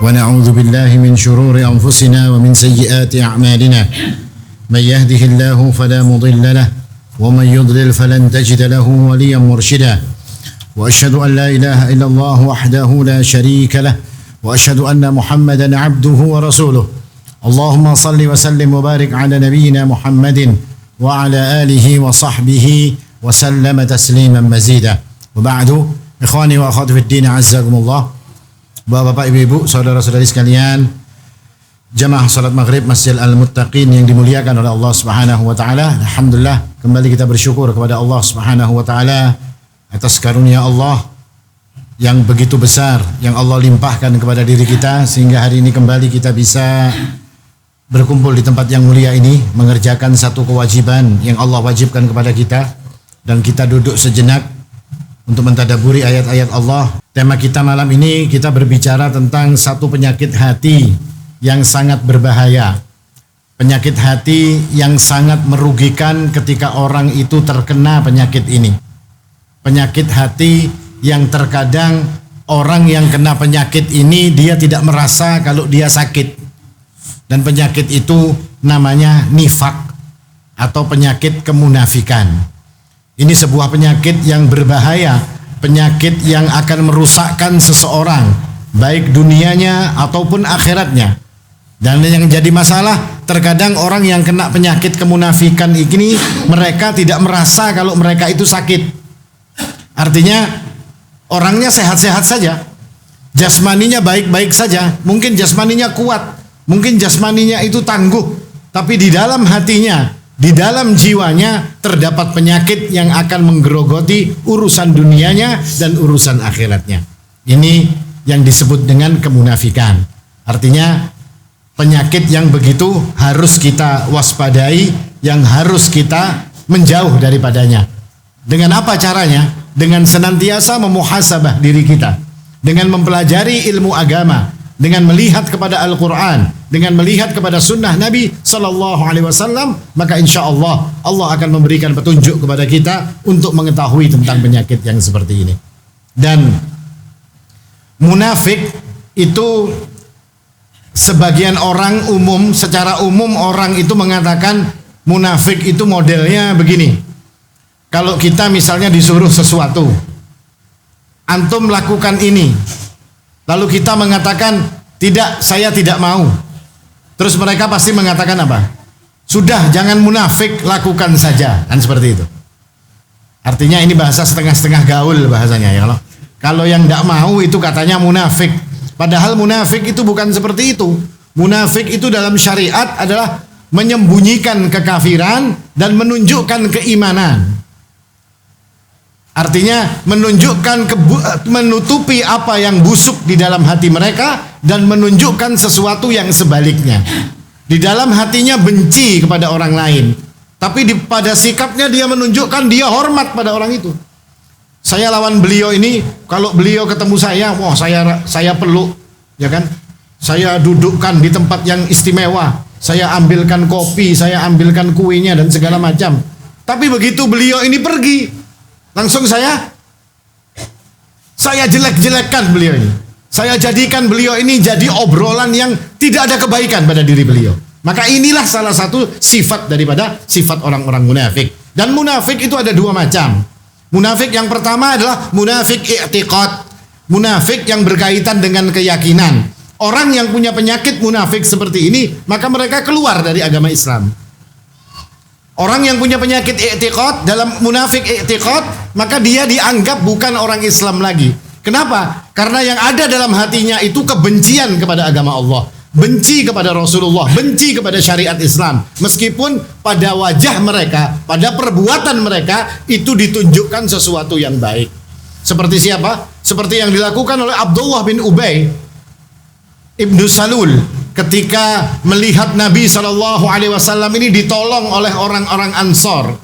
ونعوذ بالله من شرور أنفسنا ومن سيئات أعمالنا من يهده الله فلا مضل له ومن يضلل فلن تجد له وليا مرشدا وأشهد أن لا إله إلا الله وحده لا شريك له وأشهد أن محمدا عبده ورسوله اللهم صل وسلم وبارك على نبينا محمد وعلى آله وصحبه وسلم تسليما مزيدا وبعد إخواني وأخواتي في الدين عزكم الله. Bapak-bapak, ibu-ibu, saudara-saudari sekalian, jamaah salat maghrib Masjid Al-Muttaqin yang dimuliakan oleh Allah Subhanahu wa taala. Alhamdulillah, kembali kita bersyukur kepada Allah Subhanahu wa taala atas karunia Allah yang begitu besar yang Allah limpahkan kepada diri kita sehingga hari ini kembali kita bisa berkumpul di tempat yang mulia ini mengerjakan satu kewajiban yang Allah wajibkan kepada kita, dan kita duduk sejenak untuk mentadaburi ayat-ayat Allah. Tema kita malam ini, kita berbicara tentang satu penyakit hati yang sangat berbahaya. Penyakit hati yang sangat merugikan ketika orang itu terkena penyakit ini. Penyakit hati yang terkadang orang yang kena penyakit ini dia tidak merasa kalau dia sakit. Dan penyakit itu namanya nifak atau penyakit kemunafikan. Ini sebuah penyakit yang berbahaya, penyakit yang akan merusakkan seseorang, baik dunianya ataupun akhiratnya. Dan yang jadi masalah, terkadang orang yang kena penyakit kemunafikan ini, mereka tidak merasa kalau mereka itu sakit. Artinya, orangnya sehat-sehat saja, jasmaninya baik-baik saja, mungkin jasmaninya kuat, mungkin jasmaninya itu tangguh, tapi di dalam hatinya, di dalam jiwanya terdapat penyakit yang akan menggerogoti urusan dunianya dan urusan akhiratnya. Ini yang disebut dengan kemunafikan. Artinya penyakit yang begitu harus kita waspadai, yang harus kita menjauh daripadanya. Dengan apa caranya? Dengan senantiasa memuhasabah diri kita, dengan mempelajari ilmu agama, dengan melihat kepada Al-Quran, dengan melihat kepada sunnah Nabi Sallallahu Alaihi Wasallam, maka insya Allah Allah akan memberikan petunjuk kepada kita untuk mengetahui tentang penyakit yang seperti ini. Dan munafik itu sebagian orang umum, secara umum orang itu mengatakan munafik itu modelnya begini. Kalau kita misalnya disuruh sesuatu, antum lakukan ini, lalu kita mengatakan, tidak, saya tidak mau. Terus mereka pasti mengatakan apa? Sudah, jangan munafik, lakukan saja. Kan seperti itu. Artinya ini bahasa setengah-setengah gaul bahasanya ya. Kalau yang tidak mau itu katanya munafik. Padahal munafik itu bukan seperti itu. Munafik itu dalam syariat adalah menyembunyikan kekafiran dan menunjukkan keimanan. Artinya menunjukkan menutupi apa yang busuk di dalam hati mereka dan menunjukkan sesuatu yang sebaliknya. Di dalam hatinya benci kepada orang lain, tapi pada sikapnya dia menunjukkan dia hormat pada orang itu. Saya lawan beliau ini, kalau beliau ketemu saya, wah saya peluk, ya kan? Saya dudukkan di tempat yang istimewa, saya ambilkan kopi, saya ambilkan kuenya dan segala macam. Tapi begitu beliau ini pergi, langsung saya jelek-jelekkan beliau ini. Saya jadikan beliau ini jadi obrolan yang tidak ada kebaikan pada diri beliau. Maka inilah salah satu sifat daripada sifat orang-orang munafik. Dan munafik itu ada dua macam. Munafik yang pertama adalah munafik i'tiqad. Munafik yang berkaitan dengan keyakinan. Orang yang punya penyakit munafik seperti ini, maka mereka keluar dari agama Islam. Orang yang punya penyakit i'tiqad, dalam munafik i'tiqad, maka dia dianggap bukan orang Islam lagi. Kenapa? Karena yang ada dalam hatinya itu kebencian kepada agama Allah, benci kepada Rasulullah, benci kepada syariat Islam. Meskipun pada wajah mereka, pada perbuatan mereka itu ditunjukkan sesuatu yang baik. Seperti siapa? Seperti yang dilakukan oleh Abdullah bin Ubay Ibnu Salul ketika melihat Nabi SAW ini ditolong oleh orang-orang Ansor.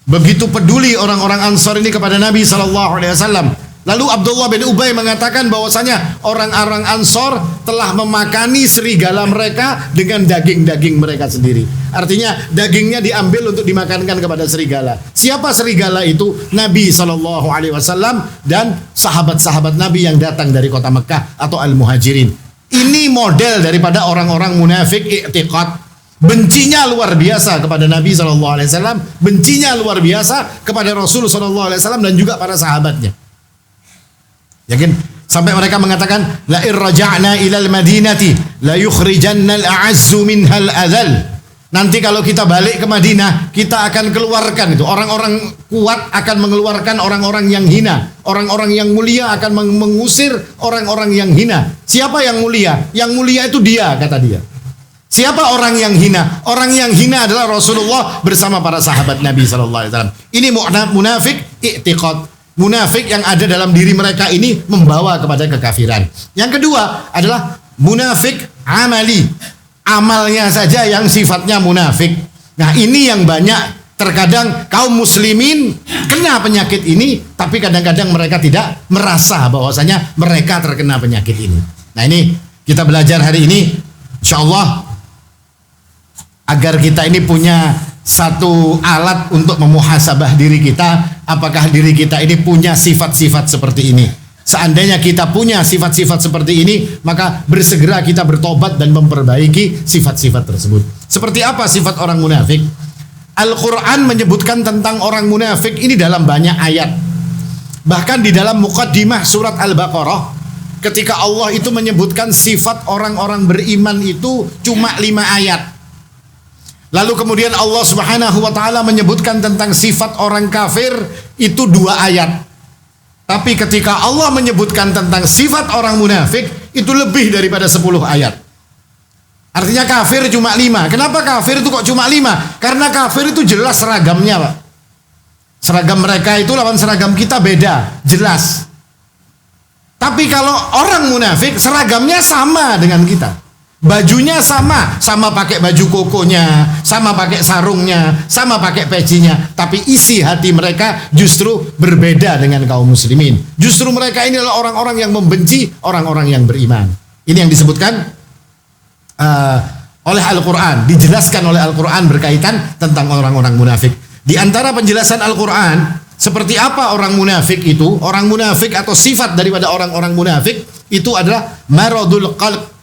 Begitu peduli orang-orang Ansor ini kepada Nabi SAW. Lalu Abdullah bin Ubay mengatakan bahwasanya orang-orang Ansor telah memakani serigala mereka dengan daging-daging mereka sendiri. Artinya dagingnya diambil untuk dimakankan kepada serigala. Siapa serigala itu? Nabi SAW dan sahabat-sahabat Nabi yang datang dari kota Mekah atau Al-Muhajirin. Ini model daripada orang-orang munafik i'tiqad. Bencinya luar biasa kepada Nabi SAW, bencinya luar biasa kepada Rasul SAW dan juga para sahabatnya. Yakin? Sampai mereka mengatakan, la irraja'na ilal madinati la yukhrijanna al-a'azzu minhal adhal. Nanti kalau kita balik ke Madinah, kita akan keluarkan itu. Orang-orang kuat akan mengeluarkan orang-orang yang hina. Orang-orang yang mulia akan mengusir orang-orang yang hina. Siapa yang mulia? Yang mulia itu dia, kata dia. Siapa orang yang hina? Orang yang hina adalah Rasulullah bersama para sahabat Nabi SAW. Ini munafik i'tiqad. Munafik yang ada dalam diri mereka ini membawa kepada kekafiran. Yang kedua adalah munafik amali. Amalnya saja yang sifatnya munafik. Nah, ini yang banyak terkadang kaum muslimin kena penyakit ini, tapi kadang-kadang mereka tidak merasa bahwasanya mereka terkena penyakit ini. Nah, ini kita belajar hari ini, insyaallah, agar kita ini punya satu alat untuk memuhasabah diri kita, apakah diri kita ini punya sifat-sifat seperti ini. Seandainya kita punya sifat-sifat seperti ini, maka bersegera kita bertobat dan memperbaiki sifat-sifat tersebut. Seperti apa sifat orang munafik? Al-Quran menyebutkan tentang orang munafik ini dalam banyak ayat. Bahkan di dalam muqaddimah surat Al-Baqarah, ketika Allah itu menyebutkan sifat orang-orang beriman itu cuma 5 ayat. Lalu kemudian Allah Subhanahu wa ta'ala menyebutkan tentang sifat orang kafir itu 2 ayat. Tapi ketika Allah menyebutkan tentang sifat orang munafik, itu lebih daripada 10 ayat. Artinya kafir cuma 5. Kenapa kafir itu kok cuma 5? Karena kafir itu jelas seragamnya, Pak. Seragam mereka itu lawan seragam kita beda, jelas. Tapi kalau orang munafik, seragamnya sama dengan kita. Bajunya sama, sama pakai baju kokonya, sama pakai sarungnya, sama pakai pecinya, tapi isi hati mereka justru berbeda dengan kaum muslimin. Justru mereka ini adalah orang-orang yang membenci orang-orang yang beriman. Ini yang disebutkan oleh Al-Quran, dijelaskan oleh Al-Quran berkaitan tentang orang-orang munafik. Di antara penjelasan Al-Quran, seperti apa orang munafik itu? Orang munafik atau sifat daripada orang-orang munafik itu adalah maradul qalb.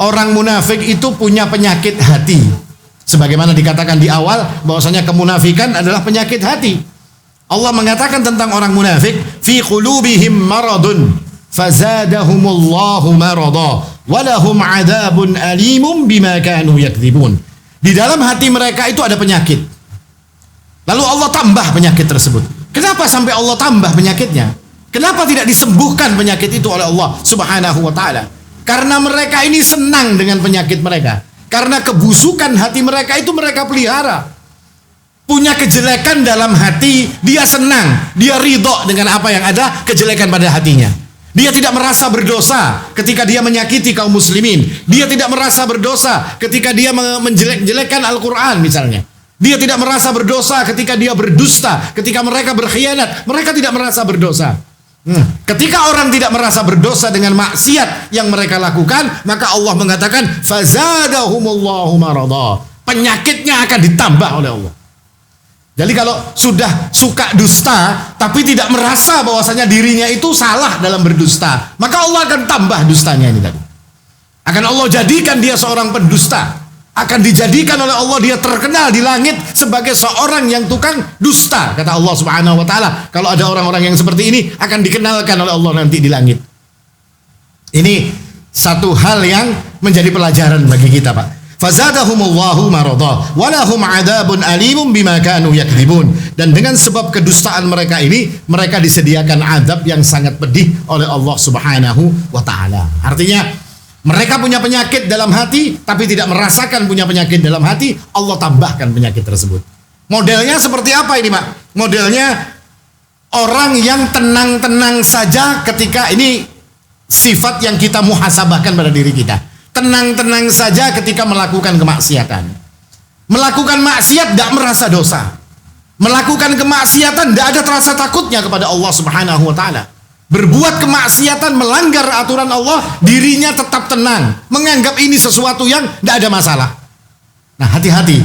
Orang munafik itu punya penyakit hati. Sebagaimana dikatakan di awal bahwasanya kemunafikan adalah penyakit hati. Allah mengatakan tentang orang munafik, fi qulubihim maradun fazadahumullahu marada walahum adzabun alimum bima kanu yakdzibun. Di dalam hati mereka itu ada penyakit. Lalu Allah tambah penyakit tersebut. Kenapa sampai Allah tambah penyakitnya? Kenapa tidak disembuhkan penyakit itu oleh Allah Subhanahu wa ta'ala? Karena mereka ini senang dengan penyakit mereka. Karena kebusukan hati mereka itu mereka pelihara. Punya kejelekan dalam hati, dia senang, dia ridho dengan apa yang ada kejelekan pada hatinya. Dia tidak merasa berdosa ketika dia menyakiti kaum muslimin. Dia tidak merasa berdosa ketika dia menjelek-jelekan Al-Quran misalnya. Dia tidak merasa berdosa ketika dia berdusta, ketika mereka berkhianat. Mereka tidak merasa berdosa. Ketika orang tidak merasa berdosa dengan maksiat yang mereka lakukan, maka Allah mengatakan fazadahumullahu marada. Penyakitnya akan ditambah oleh Allah. Jadi kalau sudah suka dusta tapi tidak merasa bahwasanya dirinya itu salah dalam berdusta, maka Allah akan tambah dustanya ini tadi. Akan Allah jadikan dia seorang pendusta. Akan dijadikan oleh Allah dia terkenal di langit sebagai seorang yang tukang dusta, kata Allah Subhanahu wa ta'ala. Kalau ada orang-orang yang seperti ini akan dikenalkan oleh Allah nanti di langit. Ini satu hal yang menjadi pelajaran bagi kita, Pak. Fazadahumullahu marada walahum adzabun alimum bima kanu yakdzibun. Dan dengan sebab kedustaan mereka ini, mereka disediakan azab yang sangat pedih oleh Allah Subhanahu wa ta'ala. Artinya mereka punya penyakit dalam hati, tapi tidak merasakan punya penyakit dalam hati. Allah tambahkan penyakit tersebut. Modelnya seperti apa ini, Pak? Modelnya orang yang tenang-tenang saja ketika ini sifat yang kita muhasabahkan pada diri kita. Tenang-tenang saja ketika melakukan kemaksiatan. Melakukan maksiat tidak merasa dosa. Melakukan kemaksiatan tidak ada rasa takutnya kepada Allah Subhanahu wa ta'ala. Berbuat kemaksiatan, melanggar aturan Allah, dirinya tetap tenang, menganggap ini sesuatu yang tidak ada masalah. Nah, hati-hati.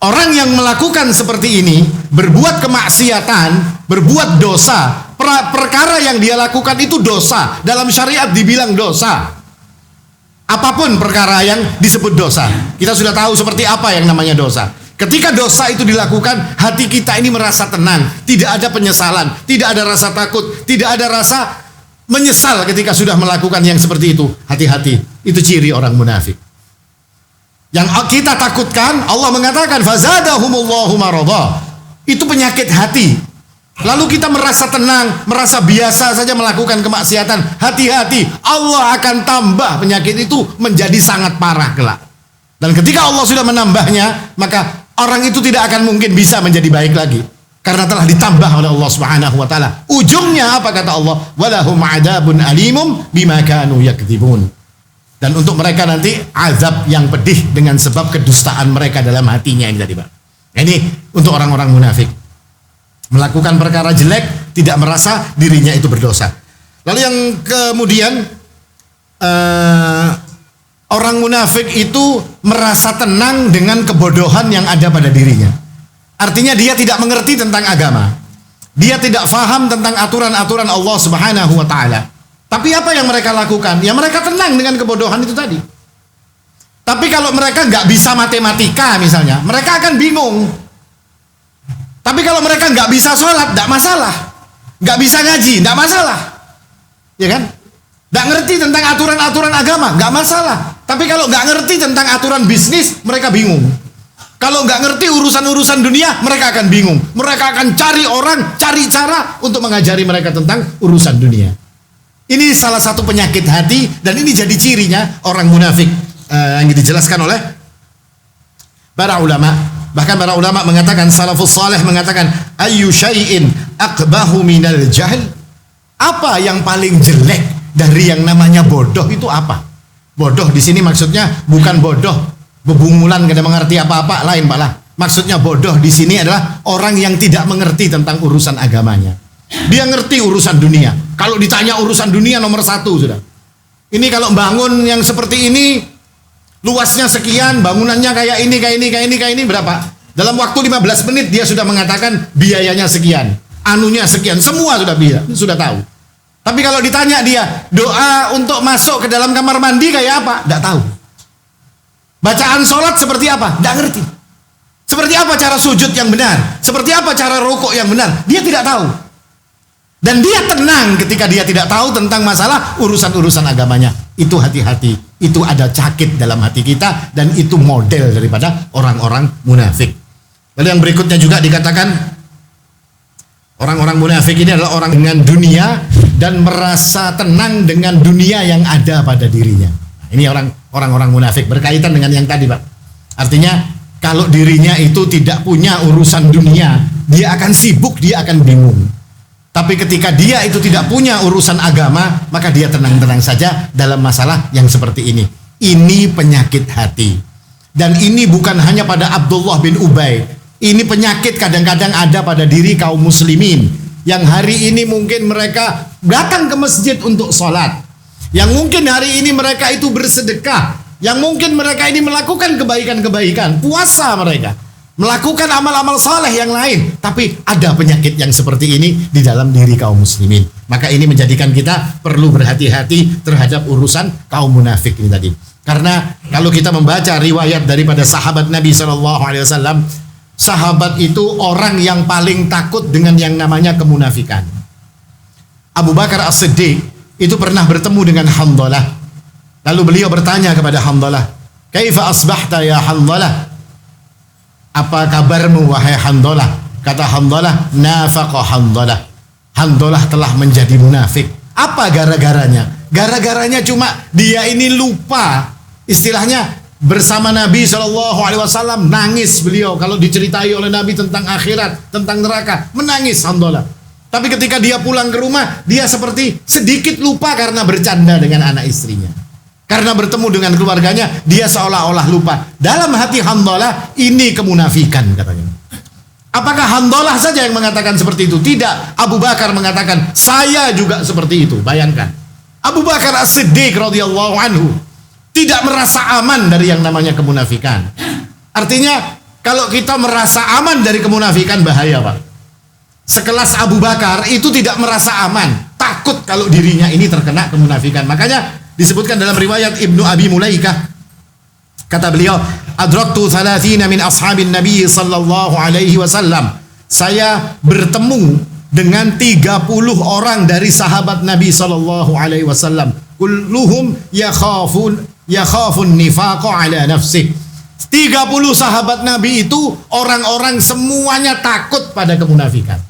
Orang yang melakukan seperti ini, berbuat kemaksiatan, berbuat dosa, perkara yang dia lakukan itu dosa. Dalam syariat dibilang dosa. Apapun perkara yang disebut dosa, kita sudah tahu seperti apa yang namanya dosa. Ketika dosa itu dilakukan, hati kita ini merasa tenang, tidak ada penyesalan, tidak ada rasa takut, tidak ada rasa menyesal ketika sudah melakukan yang seperti itu. Hati-hati, itu ciri orang munafik. Yang kita takutkan, Allah mengatakan fazadahumullahu maradha. Itu penyakit hati. Lalu kita merasa tenang, merasa biasa saja melakukan kemaksiatan. Hati-hati, Allah akan tambah penyakit itu menjadi sangat parah kelak. Dan ketika Allah sudah menambahnya, maka orang itu tidak akan mungkin bisa menjadi baik lagi, karena telah ditambah oleh Allah Subhanahu wa taala. Ujungnya apa kata Allah? Walahum adzabun alimum bima kanu yakdzibun. Dan untuk mereka nanti azab yang pedih dengan sebab kedustaan mereka dalam hatinya ini tadi, Pak. Ini untuk orang-orang munafik. Melakukan perkara jelek, tidak merasa dirinya itu berdosa. Lalu yang kemudian orang munafik itu merasa tenang dengan kebodohan yang ada pada dirinya. Artinya dia tidak mengerti tentang agama. Dia tidak faham tentang aturan-aturan Allah Subhanahu wa taala. Tapi apa yang mereka lakukan? Ya mereka tenang dengan kebodohan itu tadi. Tapi kalau mereka nggak bisa matematika misalnya, mereka akan bingung. Tapi kalau mereka nggak bisa sholat, nggak masalah. Nggak bisa ngaji, nggak masalah. Ya kan? Nggak ngerti tentang aturan-aturan agama, nggak masalah. Tapi kalau nggak ngerti tentang aturan bisnis, mereka bingung. Kalau nggak ngerti urusan-urusan dunia, mereka akan bingung. Mereka akan cari orang, cari cara untuk mengajari mereka tentang urusan dunia. Ini salah satu penyakit hati, dan ini jadi cirinya orang munafik yang dijelaskan oleh para ulama. Bahkan para ulama mengatakan, salafus saleh mengatakan, ayyu syai'in aqbahu minal jahl. Apa yang paling jelek dari yang namanya bodoh itu apa? Bodoh di sini maksudnya bukan bodoh bebungulan kada mengerti apa-apa, lain Pak lah. Maksudnya bodoh di sini adalah orang yang tidak mengerti tentang urusan agamanya. Dia ngerti urusan dunia. Kalau ditanya urusan dunia nomor 1 sudah. Ini kalau bangun yang seperti ini, luasnya sekian, bangunannya kayak ini berapa? Dalam waktu 15 menit dia sudah mengatakan biayanya sekian, anunya sekian, semua sudah tahu. Tapi kalau ditanya dia, doa untuk masuk ke dalam kamar mandi kayak apa? Tidak tahu. Bacaan sholat seperti apa? Tidak ngerti. Seperti apa cara sujud yang benar? Seperti apa cara rukuk yang benar? Dia tidak tahu. Dan dia tenang ketika dia tidak tahu tentang masalah urusan-urusan agamanya. Itu hati-hati. Itu ada cakit dalam hati kita, dan itu model daripada orang-orang munafik. Lalu yang berikutnya juga dikatakan, orang-orang munafik ini adalah orang dengan dunia dan merasa tenang dengan dunia yang ada pada dirinya. Nah, ini orang-orang munafik berkaitan dengan yang tadi, Pak. Artinya kalau dirinya itu tidak punya urusan dunia, dia akan sibuk, dia akan bingung. Tapi ketika dia itu tidak punya urusan agama, maka dia tenang-tenang saja dalam masalah yang seperti ini. Ini penyakit hati. Dan ini bukan hanya pada Abdullah bin Ubay. Ini penyakit kadang-kadang ada pada diri kaum muslimin. Yang hari ini mungkin mereka datang ke masjid untuk sholat. Yang mungkin hari ini mereka itu bersedekah. Yang mungkin mereka ini melakukan kebaikan-kebaikan. Puasa mereka. Melakukan amal-amal saleh yang lain, tapi ada penyakit yang seperti ini di dalam diri kaum muslimin. Maka ini menjadikan kita perlu berhati-hati terhadap urusan kaum munafik ini tadi. Karena kalau kita membaca riwayat daripada sahabat Nabi SAW, sahabat itu orang yang paling takut dengan yang namanya kemunafikan. Abu Bakar As-Siddiq itu pernah bertemu dengan Hanzalah. Lalu beliau bertanya kepada Hanzalah, "Kaifa asbahta ya Hanzalah?" Apa kabarmu wahai Hanzalah? Kata Hanzalah, nafaqa Hanzalah. Hanzalah telah menjadi munafik. Apa gara-garanya? Gara-garanya cuma dia ini lupa. Istilahnya bersama Nabi SAW nangis beliau kalau diceritai oleh Nabi tentang akhirat, tentang neraka, menangis Hanzalah. Tapi ketika dia pulang ke rumah, dia seperti sedikit lupa karena bercanda dengan anak istrinya. Karena bertemu dengan keluarganya, dia seolah-olah lupa. Dalam hati Hanzalah ini kemunafikan katanya. Apakah Hanzalah saja yang mengatakan seperti itu? Tidak. Abu Bakar mengatakan, saya juga seperti itu. Bayangkan. Abu Bakar As-Siddiq radhiyallahu anhu tidak merasa aman dari yang namanya kemunafikan. Artinya, kalau kita merasa aman dari kemunafikan, bahaya Pak. Sekelas Abu Bakar itu tidak merasa aman. Takut kalau dirinya ini terkena kemunafikan. Makanya Disebutkan dalam riwayat Ibnu Abi Mulaikah, kata beliau, adraktu 30 min ashabin Nabi sallallahu alaihi wasallam. Saya bertemu dengan 30 orang dari sahabat Nabi sallallahu alaihi wasallam. Kulluhum yakhafun nifaqa ala nafsih. 30 sahabat Nabi itu orang-orang semuanya takut pada kemunafikan.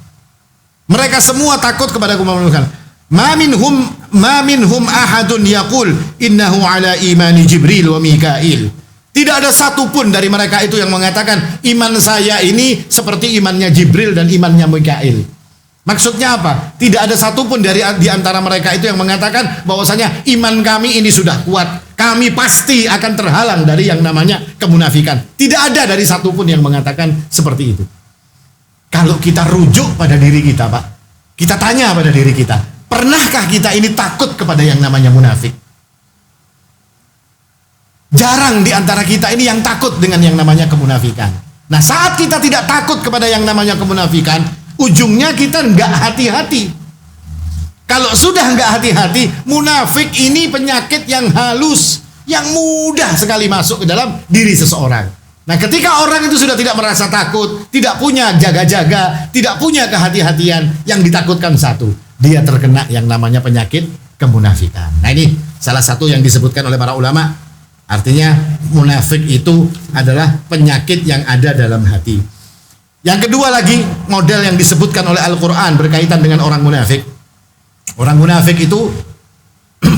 Mereka semua takut kepada kemunafikan. Ma minhum ahadun yaqul innahu ala imani Jibril wa Mikail. Tidak ada satupun dari mereka itu yang mengatakan iman saya ini seperti imannya Jibril dan imannya Mikail. Maksudnya apa? Tidak ada satupun di antara mereka itu yang mengatakan bahwasanya iman kami ini sudah kuat. Kami pasti akan terhalang dari yang namanya kemunafikan. Tidak ada dari satupun yang mengatakan seperti itu. Kalau kita rujuk pada diri kita, Pak, kita tanya pada diri kita, pernahkah kita ini takut kepada yang namanya munafik? Jarang di antara kita ini yang takut dengan yang namanya kemunafikan. Nah, saat kita tidak takut kepada yang namanya kemunafikan, ujungnya kita nggak hati-hati. Kalau sudah nggak hati-hati, munafik ini penyakit yang halus, yang mudah sekali masuk ke dalam diri seseorang. Nah, ketika orang itu sudah tidak merasa takut, tidak punya jaga-jaga, tidak punya kehati-hatian, yang ditakutkan satu, dia terkena yang namanya penyakit kemunafikan. Nah, ini salah satu yang disebutkan oleh para ulama. Artinya munafik itu adalah penyakit yang ada dalam hati. Yang kedua lagi, model yang disebutkan oleh Al-Quran berkaitan dengan orang munafik. Orang munafik itu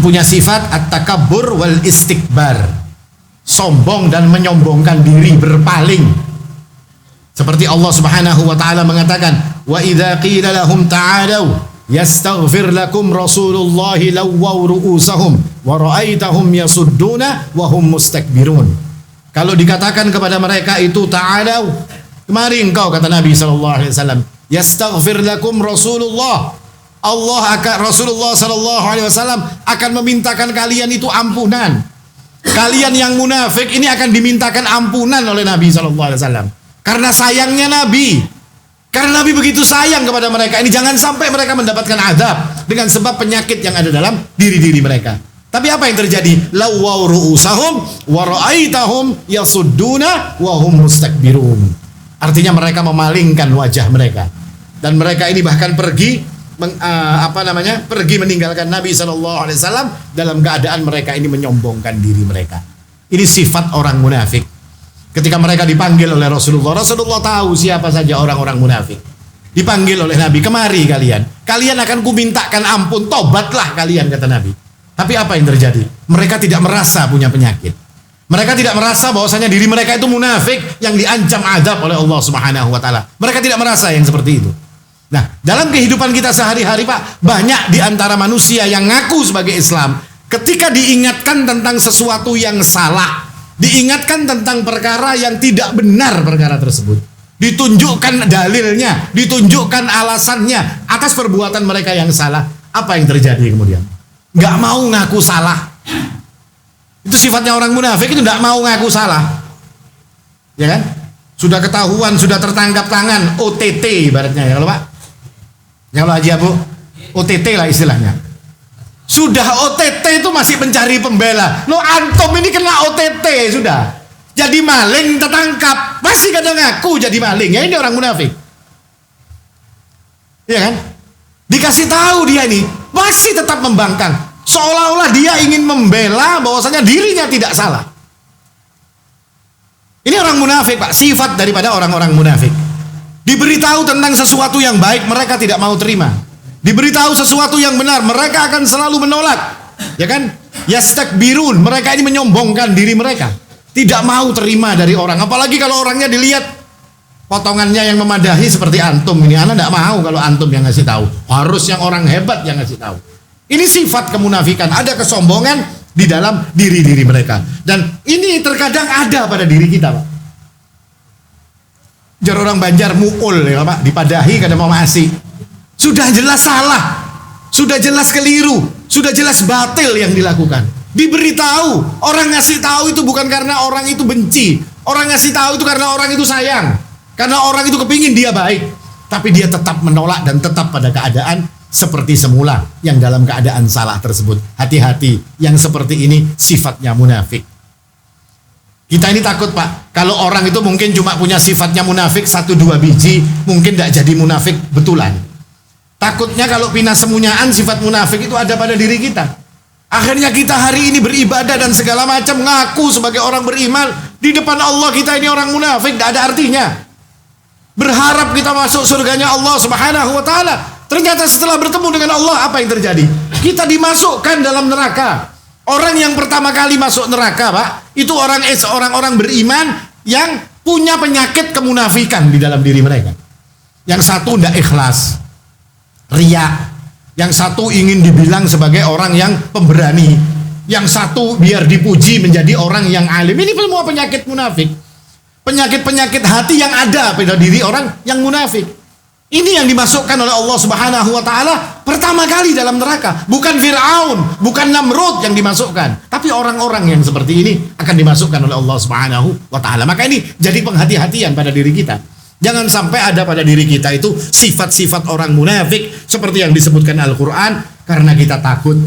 punya sifat at-takabbur wal istikbar. Sombong dan menyombongkan diri, berpaling. Seperti Allah Subhanahu wa taala mengatakan, "Wa idza qila lahum ta'alu yastaghfir lakum Rasulullah lawwaw ru'usahum wa ra'aitahum yasudduna wa hum mustakbirun." Kalau dikatakan kepada mereka itu ta'alu, kemari engkau, kata Nabi sallallahu alaihi wasallam, yastaghfir lakum Rasulullah, Rasulullah sallallahu alaihi wasallam akan memintakan kalian itu ampunan. Kalian yang munafik ini akan dimintakan ampunan oleh Nabi sallallahu alaihi wasallam. Karena sayangnya Nabi. Karena Nabi begitu sayang kepada mereka ini, jangan sampai mereka mendapatkan azab dengan sebab penyakit yang ada dalam diri-diri mereka. Tapi apa yang terjadi? Lawwaw ru'usahum wa ra'aitahum yasudduna wa hum mustakbirun. Artinya mereka memalingkan wajah mereka. Dan mereka ini bahkan pergi pergi meninggalkan Nabi SAW dalam keadaan mereka ini menyombongkan diri mereka. Ini sifat orang munafik. Ketika mereka dipanggil oleh Rasulullah tahu siapa saja orang-orang munafik. Dipanggil oleh Nabi, kemari kalian akan kumintakan ampun, tobatlah kalian, kata Nabi. Tapi apa yang terjadi? Mereka tidak merasa punya penyakit. Mereka tidak merasa bahwasanya diri mereka itu munafik yang diancam azab oleh Allah Subhanahu wa taala. Mereka tidak merasa yang seperti itu. Nah, dalam kehidupan kita sehari-hari, Pak, banyak di antara manusia yang ngaku sebagai Islam, ketika diingatkan tentang sesuatu yang salah, diingatkan tentang perkara yang tidak benar perkara tersebut, ditunjukkan dalilnya, ditunjukkan alasannya atas perbuatan mereka yang salah, apa yang terjadi kemudian? Nggak mau ngaku salah. Itu sifatnya orang munafik, itu nggak mau ngaku salah, ya kan? Sudah ketahuan, sudah tertangkap tangan, OTT ibaratnya, ya kalau Pak. Ya kalau Haji Abu, OTT lah istilahnya. Sudah OTT itu masih mencari pembela. Lo antum ini kena OTT sudah. Jadi maling tertangkap, masih kadang ngaku jadi maling. Ya ini orang munafik. Iya kan? Dikasih tahu dia ini masih tetap membangkang. Seolah-olah dia ingin membela bahwasanya dirinya tidak salah. Ini orang munafik, Pak, sifat daripada orang-orang munafik. Diberitahu tentang sesuatu yang baik, mereka tidak mau terima. Diberitahu sesuatu yang benar, mereka akan selalu menolak. Ya kan? Yastakbirun, mereka ini menyombongkan diri mereka. Tidak mau terima dari orang. Apalagi kalau orangnya dilihat potongannya yang memadahi seperti antum ini. Ana tidak mau kalau antum yang ngasih tahu. Harus yang orang hebat yang ngasih tahu. Ini sifat kemunafikan. Ada kesombongan di dalam diri-diri mereka. Dan ini terkadang ada pada diri kita, Pak. Jar orang Banjar muul ya Pak, dipadahi kadang mau masih. Sudah jelas salah, sudah jelas keliru, sudah jelas batil yang dilakukan. Diberitahu, orang ngasih tahu itu bukan karena orang itu benci, orang ngasih tahu itu karena orang itu sayang, karena orang itu kepingin dia baik, tapi dia tetap menolak dan tetap pada keadaan seperti semula yang dalam keadaan salah tersebut. Hati-hati, yang seperti ini sifatnya munafik. Kita ini takut Pak, kalau orang itu mungkin cuma punya sifatnya munafik 1-2 biji, mungkin tidak jadi munafik betulan. Takutnya kalau pinasemunyaan sifat munafik itu ada pada diri kita. Akhirnya kita hari ini beribadah dan segala macam, ngaku sebagai orang beriman, di depan Allah kita ini orang munafik, tidak ada artinya. Berharap kita masuk surganya Allah Subhanahu wa Ta'ala, ternyata setelah bertemu dengan Allah, apa yang terjadi? Kita dimasukkan dalam neraka. Orang yang pertama kali masuk neraka Pak, itu orang beriman yang punya penyakit kemunafikan di dalam diri mereka. Yang satu tidak ikhlas, riya. Yang satu ingin dibilang sebagai orang yang pemberani. Yang satu biar dipuji menjadi orang yang alim. Ini semua penyakit munafik. Penyakit-penyakit hati yang ada pada diri orang yang munafik. Ini yang dimasukkan oleh Allah Subhanahu wa Ta'ala pertama kali dalam neraka. Bukan Fir'aun, bukan Namrud yang dimasukkan, tapi orang-orang yang seperti ini akan dimasukkan oleh Allah Subhanahu wa Ta'ala. Maka ini jadi penghati-hatian pada diri kita. Jangan sampai ada pada diri kita itu sifat-sifat orang munafik seperti yang disebutkan Al-Quran, karena kita takut.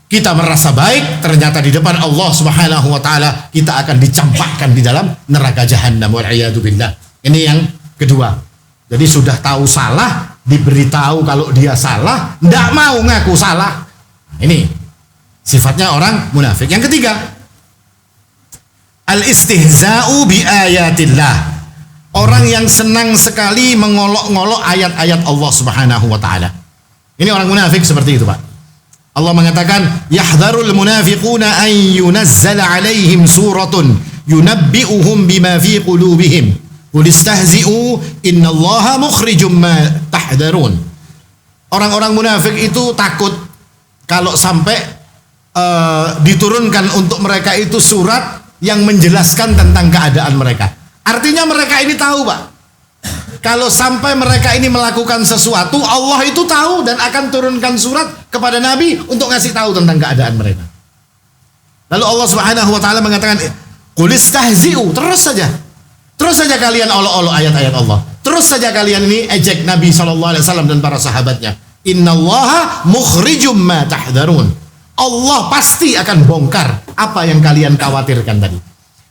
Kita merasa baik, ternyata di depan Allah Subhanahu wa Ta'ala kita akan dicampakkan di dalam neraka Jahannam, wal-'iyadu billah. Ini yang kedua. Jadi sudah tahu salah, diberitahu kalau dia salah, tidak mau ngaku salah. Ini sifatnya orang munafik. Yang ketiga, al-istihza'u bi ayatillah. Orang yang senang sekali mengolok-ngolok ayat-ayat Allah Subhanahu wa Ta'ala. Ini orang munafik seperti itu Pak. Allah mengatakan, yahdharul munafiquna an yunazzala alaihim suratun yunabbi'uhum bima fi qulubihim qul istahzi'u innallaha mukhrijum ma tahdharun. Orang-orang munafik itu takut kalau sampai diturunkan untuk mereka itu surat yang menjelaskan tentang keadaan mereka. Artinya mereka ini tahu Pak, kalau sampai mereka ini melakukan sesuatu, Allah itu tahu dan akan turunkan surat kepada Nabi untuk ngasih tahu tentang keadaan mereka. Lalu Allah Subhanahu wa Ta'ala mengatakan, qul istahzi'u, terus saja kalian olok-olok ayat-ayat Allah, terus saja kalian ini ejek Nabi SAW dan para sahabatnya. Innallaha mukhrijum ma tahdharun. Allah pasti akan bongkar apa yang kalian khawatirkan tadi.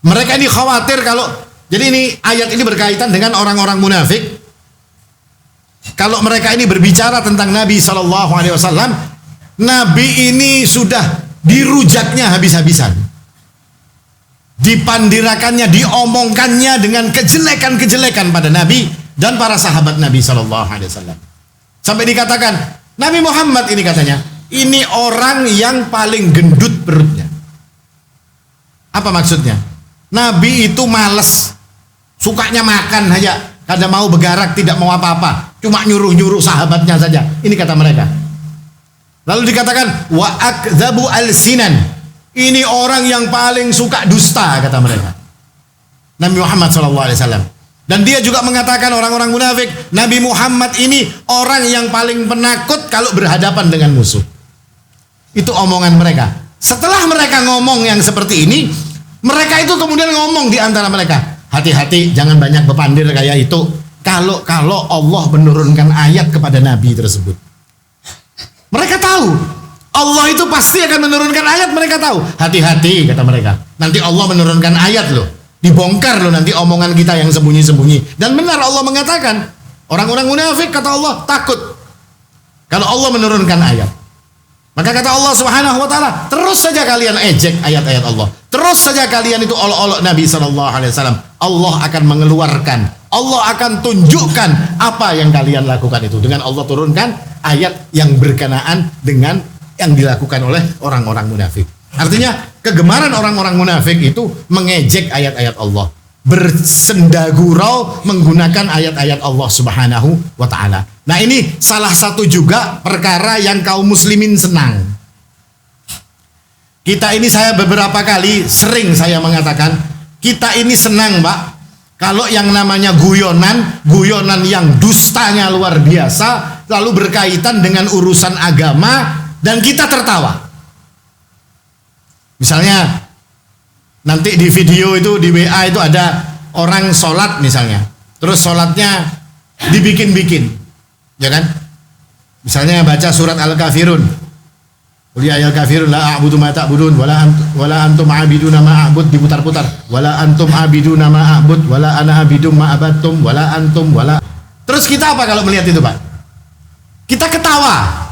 Mereka ini khawatir kalau, jadi ini ayat ini berkaitan dengan orang-orang munafik. Kalau mereka ini berbicara tentang Nabi SAW, Nabi ini sudah dirujaknya habis-habisan, dipandirakannya, diomongkannya dengan kejelekan-kejelekan pada Nabi dan para sahabat Nabi SAW. Sampai dikatakan, Nabi Muhammad ini katanya, ini orang yang paling gendut perutnya. Apa maksudnya? Nabi itu males, sukanya makan saja, kada mau bergerak, tidak mau apa-apa, cuma nyuruh-nyuruh sahabatnya saja. Ini kata mereka. Lalu dikatakan wa akdzabu alsinan. Ini orang yang paling suka dusta, kata mereka. Nabi Muhammad SAW. Dan dia juga mengatakan, orang-orang munafik, Nabi Muhammad ini orang yang paling penakut kalau berhadapan dengan musuh. Itu omongan mereka. Setelah mereka ngomong yang seperti ini, mereka itu kemudian ngomong di antara mereka, hati-hati, jangan banyak bepandir kayak itu. Kalau Allah menurunkan ayat kepada Nabi tersebut, mereka tahu Allah itu pasti akan menurunkan ayat. Mereka tahu, hati-hati kata mereka, nanti Allah menurunkan ayat loh, dibongkar loh nanti omongan kita yang sembunyi-sembunyi. Dan benar Allah mengatakan, orang-orang munafik kata Allah takut kalau Allah menurunkan ayat. Maka kata Allah Subhanahu wa Ta'ala, terus saja kalian ejek ayat-ayat Allah, terus saja kalian itu olok-olok Nabi SAW. Allah akan mengeluarkan, Allah akan tunjukkan apa yang kalian lakukan itu, dengan Allah turunkan ayat yang berkenaan dengan yang dilakukan oleh orang-orang munafik. Artinya kegemaran orang-orang munafik itu mengejek ayat-ayat Allah, bersendagurau menggunakan ayat-ayat Allah Subhanahu wa Ta'ala. Nah, ini salah satu juga perkara yang kaum muslimin senang. Kita ini, saya beberapa kali sering saya mengatakan, kita ini senang Pak, kalau yang namanya guyonan yang dustanya luar biasa, lalu berkaitan dengan urusan agama, dan kita tertawa. Misalnya nanti di video itu, di WA itu ada orang sholat misalnya, terus sholatnya dibikin-bikin, ya kan? Misalnya baca surat Al-Kafirun. Qul ya ayyuhal kafirun la a'budu ma ta'budun wala antum 'abiduna ma a'bud, diputar-putar. Wala antum 'abiduna ma a'bud wala ana 'abidum ma abattum wala antum wala. Terus kita apa kalau melihat itu, Pak? Kita ketawa.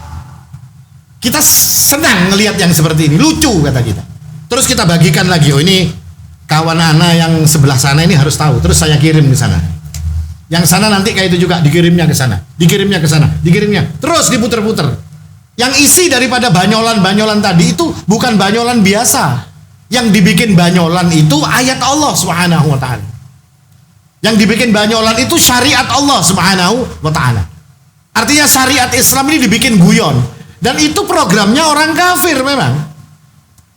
Kita senang melihat yang seperti ini, lucu kata kita. Terus kita bagikan lagi, oh ini kawan ana yang sebelah sana ini harus tahu. Terus saya kirim ke sana. Yang sana nanti kayak itu juga dikirimnya ke sana, dikirimnya ke sana, dikirimnya. Terus diputer-puter. Yang isi daripada banyolan-banyolan tadi itu bukan banyolan biasa. Yang dibikin banyolan itu ayat Allah Subhanahu wa taala. Yang dibikin banyolan itu syariat Allah Subhanahu wa taala. Artinya syariat Islam ini dibikin guyon. Dan itu programnya orang kafir memang.